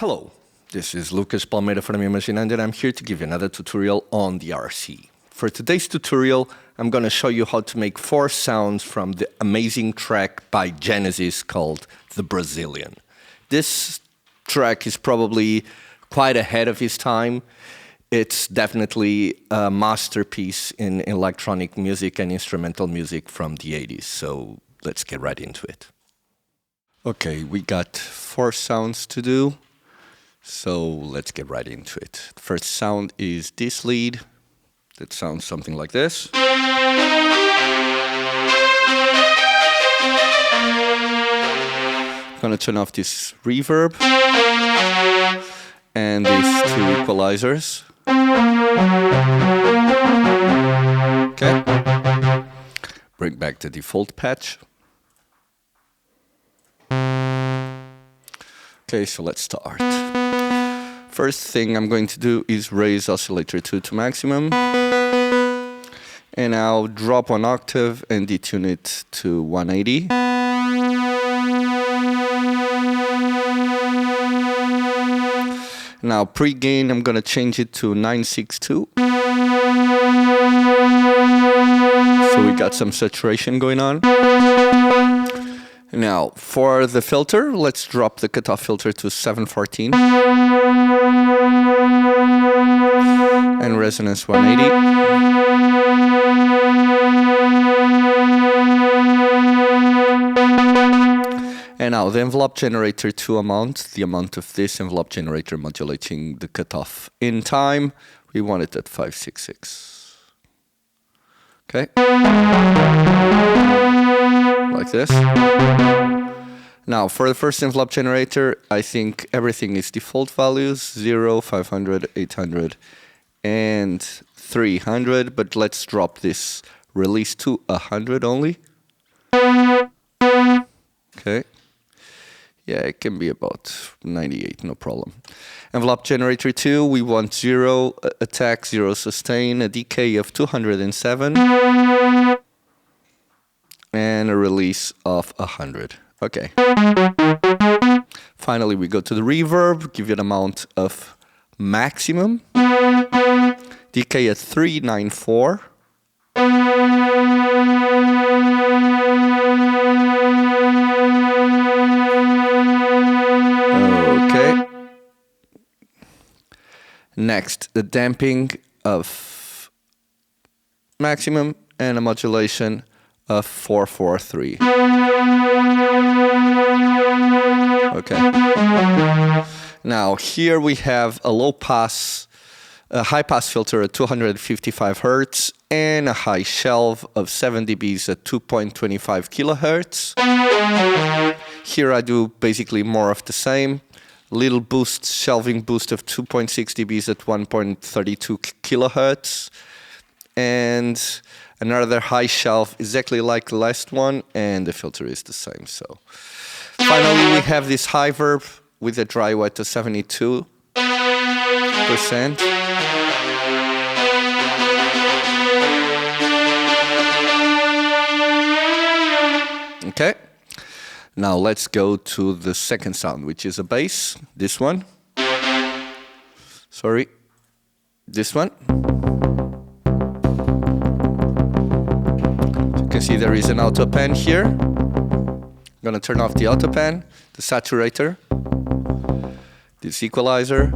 Hello, this is Lucas Palmeira from Imaginando, and I'm here to give you another tutorial on DRC. For today's tutorial, I'm going to show you how to make 4 sounds from the amazing track by Genesis called The Brazilian. This track is probably quite ahead of its time. It's definitely a masterpiece in electronic music and instrumental music from the 80s, so let's get right into it. Okay, we got 4 sounds to do, so let's get right into it. The first sound is this lead. That sounds something like this. I'm gonna turn off this reverb and these 2 equalizers. Okay. Bring back the default patch. Okay, so let's start. First thing I'm going to do is raise oscillator 2 to maximum. And I'll drop 1 octave and detune it to 180. Now pre-gain, I'm gonna change it to 962. So we got some saturation going on. Now for the filter, let's drop the cutoff filter to 714. And resonance 180. And now the envelope generator to amount, the amount of this envelope generator modulating the cutoff in time, we want it at 566. Okay. Like this. Now for the first envelope generator, I think everything is default values, 0, 500, 800, and 300, but let's drop this release to 100 only. Okay. Yeah, it can be about 98, no problem. Envelope generator 2, we want 0 attack, 0 sustain, a decay of 207, and a release of 100. Okay. Finally, we go to the reverb, give it amount of maximum, decay at 394. Okay. Next, the damping of maximum and a modulation of 443. Okay. Now here we have a high pass filter at 255 Hz and a high shelve of 7 dBs at 2.25 kilohertz. Here I do basically more of the same. Little boost, shelving boost of 2.6 dBs at 1.32 kilohertz. And another high shelf exactly like the last one, and the filter is the same. So finally we have this high verb with a dry wet of 72%. Okay. Now let's go to the second sound, which is a bass. This one. Sorry. This one. So you can see there is an auto pan here. I'm going to turn off the auto pan, the saturator, this equalizer,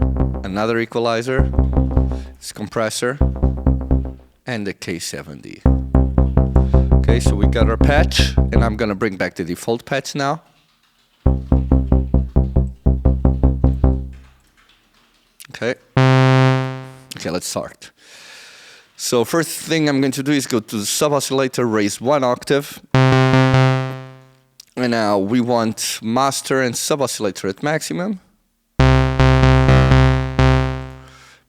another equalizer, this compressor, and the K70. Okay, so we got our patch, and I'm gonna bring back the default patch now. Okay. Okay, let's start. So first thing I'm going to do is go to the sub-oscillator, raise 1 octave. And now we want master and sub-oscillator at maximum.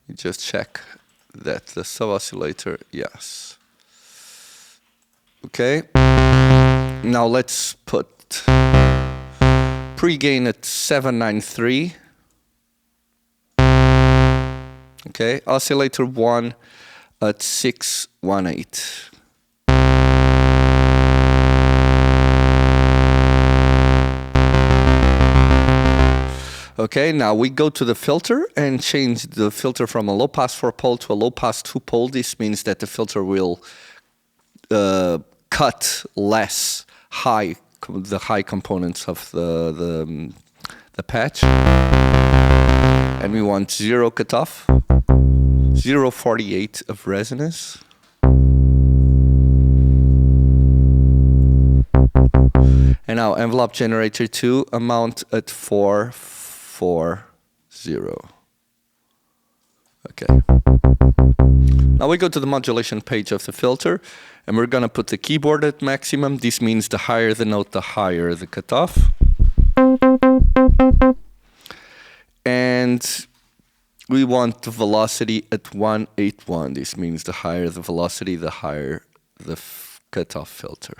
You just check that the sub-oscillator, yes. Okay, now let's put pre-gain at 793. Okay, oscillator 1 at 618. Okay, now we go to the filter and change the filter from a low pass 4-pole to a low pass 2-pole. This means that the filter will cut less the high components of the patch. And we want 0 cutoff, 0.48 of resonance. And now envelope generator 2 amount at 440. Okay. Now we go to the modulation page of the filter, and we're gonna put the keyboard at maximum. This means the higher the note, the higher the cutoff. And we want the velocity at 181. This means the higher the velocity, the higher the cutoff filter.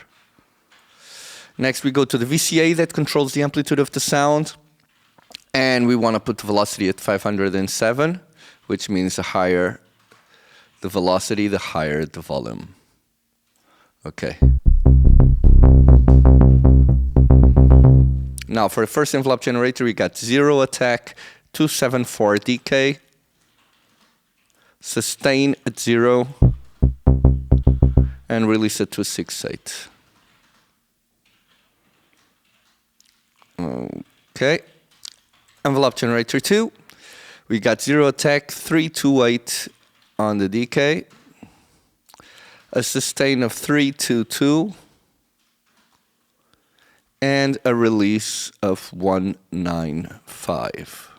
Next, we go to the VCA that controls the amplitude of the sound. And we want to put the velocity at 507, which means the higher the velocity, the higher the volume. Okay. Now, for the first envelope generator, we got 0 attack, 274 decay, sustain at 0, and release at 268. Okay. Envelope generator 2, we got 0 attack, 328 on the decay, a sustain of 322, and a release of 195.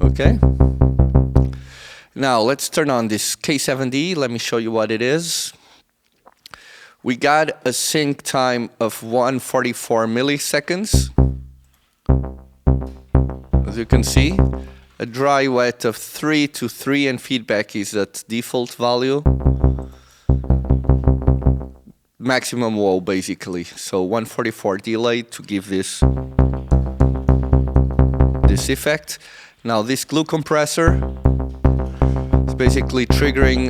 Okay. Now let's turn on this K7D. Let me show you what it is. We got a sync time of 144 milliseconds. As you can see, a dry wet of 3 to 3, and feedback is at default value. Maximum wall, basically. So 144 delay to give this effect. Now this glue compressor is basically triggering,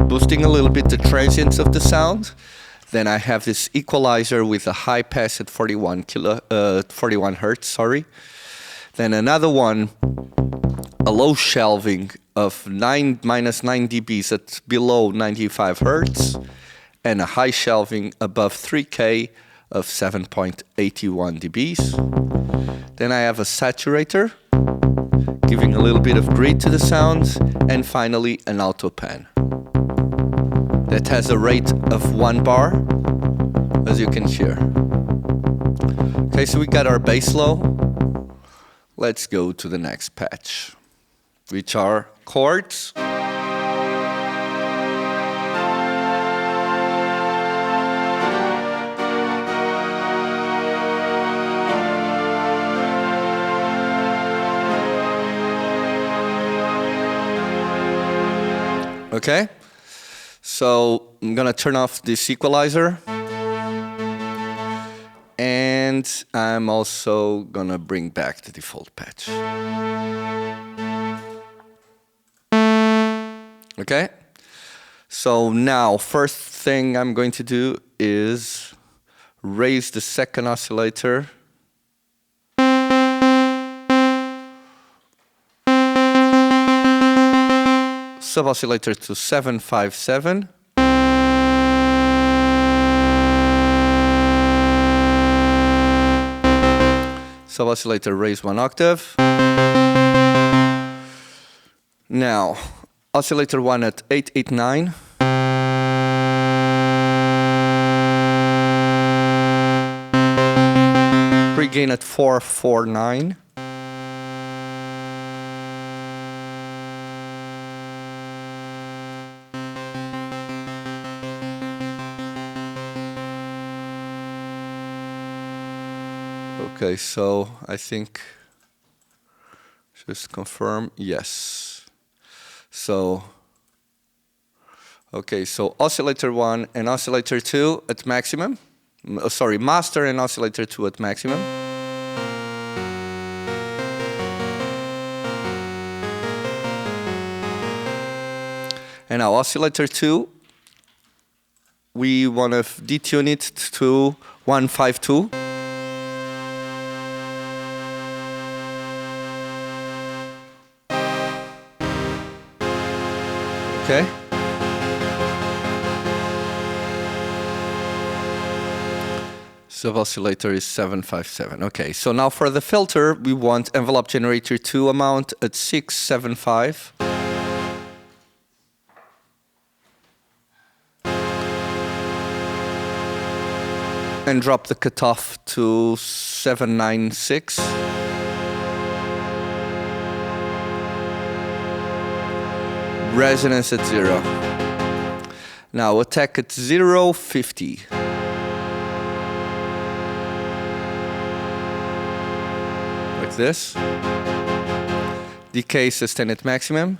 boosting a little bit the transients of the sound. Then I have this equalizer with a high pass at 41 hertz, sorry. Then another one, a low shelving of -9 dBs at below 95 hertz, and a high shelving above 3K of 7.81 dBs. Then I have a saturator, giving a little bit of grit to the sound, and finally an auto pan that has a rate of 1 bar, as you can hear. Okay, so we got our bass low. Let's go to the next patch, which are chords. Okay, so I'm gonna turn off this equalizer, and I'm also gonna bring back the default patch. Okay, so now first thing I'm going to do is raise the second oscillator . Sub-oscillator to 757. Sub-oscillator raise 1 octave. Now, oscillator 1 at 889. Pre-gain at 449. Okay, so I think, just confirm, yes. So, okay, so oscillator 1 and oscillator 2 at maximum. Sorry, master and oscillator 2 at maximum. And now oscillator 2 we want to detune it to 152. Okay. Sub oscillator is 757. Okay, so now for the filter, we want envelope generator 2 amount at 675. And drop the cutoff to 796. Resonance at 0. Now attack at 050. Like this. Decay sustain at maximum.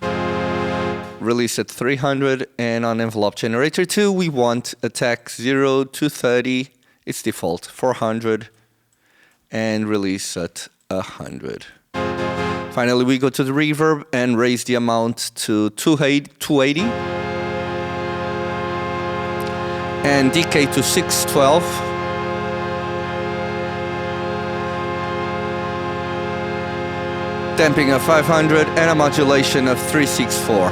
Release at 300. And on envelope generator 2, we want attack 0 to 30. It's default 400. And release at 100. Finally, we go to the reverb and raise the amount to 280. And decay to 612. Damping of 500 and a modulation of 364.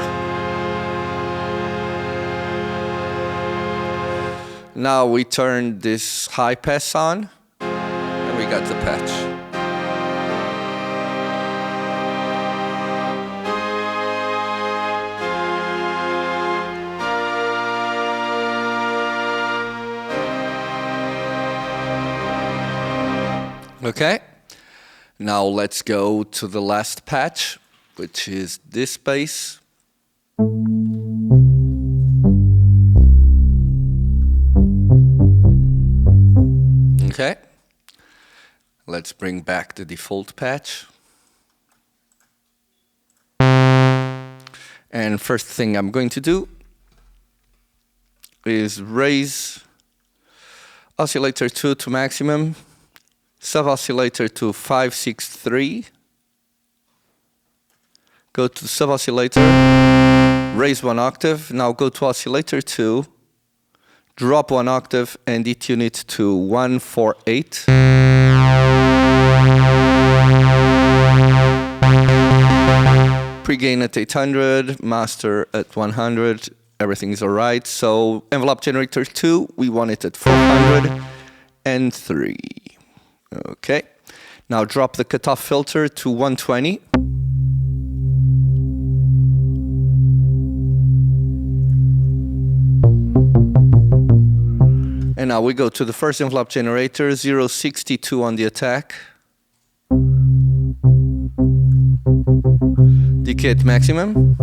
Now we turn this high pass on and we got the patch. Okay, now let's go to the last patch, which is this bass. Okay, let's bring back the default patch. And first thing I'm going to do is raise oscillator 2 to maximum. Sub-oscillator to 563. Go to sub-oscillator, raise 1 octave. Now go to oscillator 2, drop 1 octave and detune it to 148. Pre-gain at 800, master at 100. Everything is alright. So envelope generator 2, we want it at 403. Okay, now drop the cutoff filter to 120. And now we go to the first envelope generator, 062 on the attack. Decay at maximum.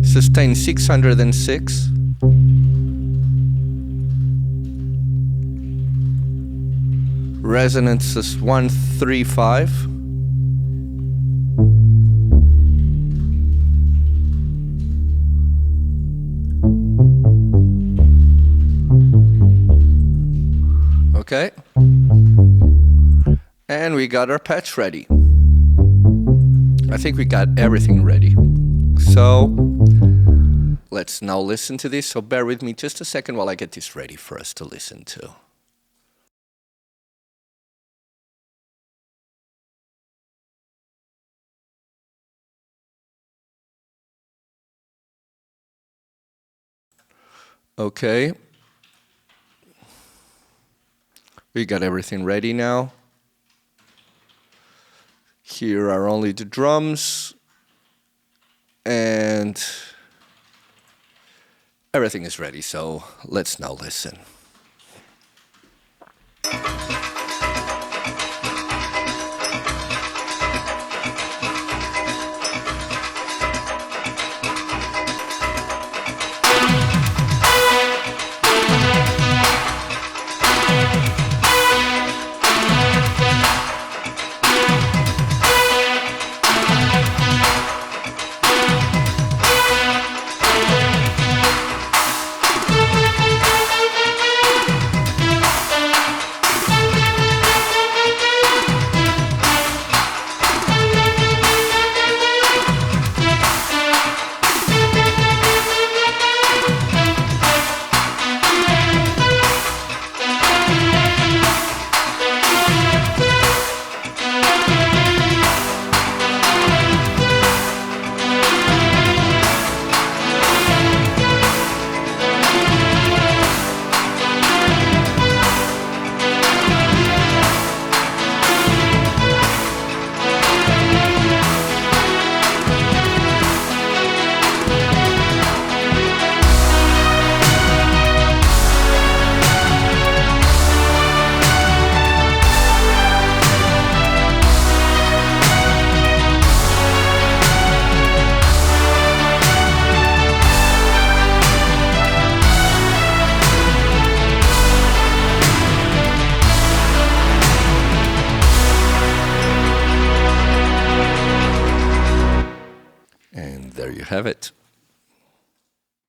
Sustain 606. Resonance is 135. Okay. And we got our patch ready. I think we got everything ready. So let's now listen to this. So bear with me just a second while I get this ready for us to listen to. Okay. We got everything ready now. Here are only the drums. And everything is ready, so let's now listen. have it.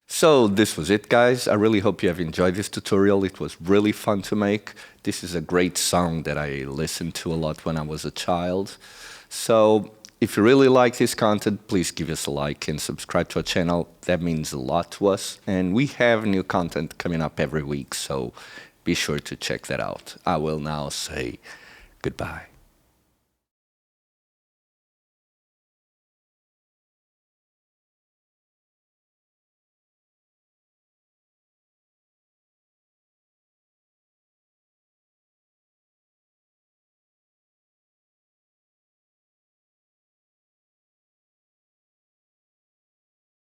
So this was it, guys. I really hope you have enjoyed this tutorial. It was really fun to make. This is a great song that I listened to a lot when I was a child. So if you really like this content, please give us a like and subscribe to our channel. That means a lot to us. And we have new content coming up every week, so be sure to check that out. I will now say goodbye.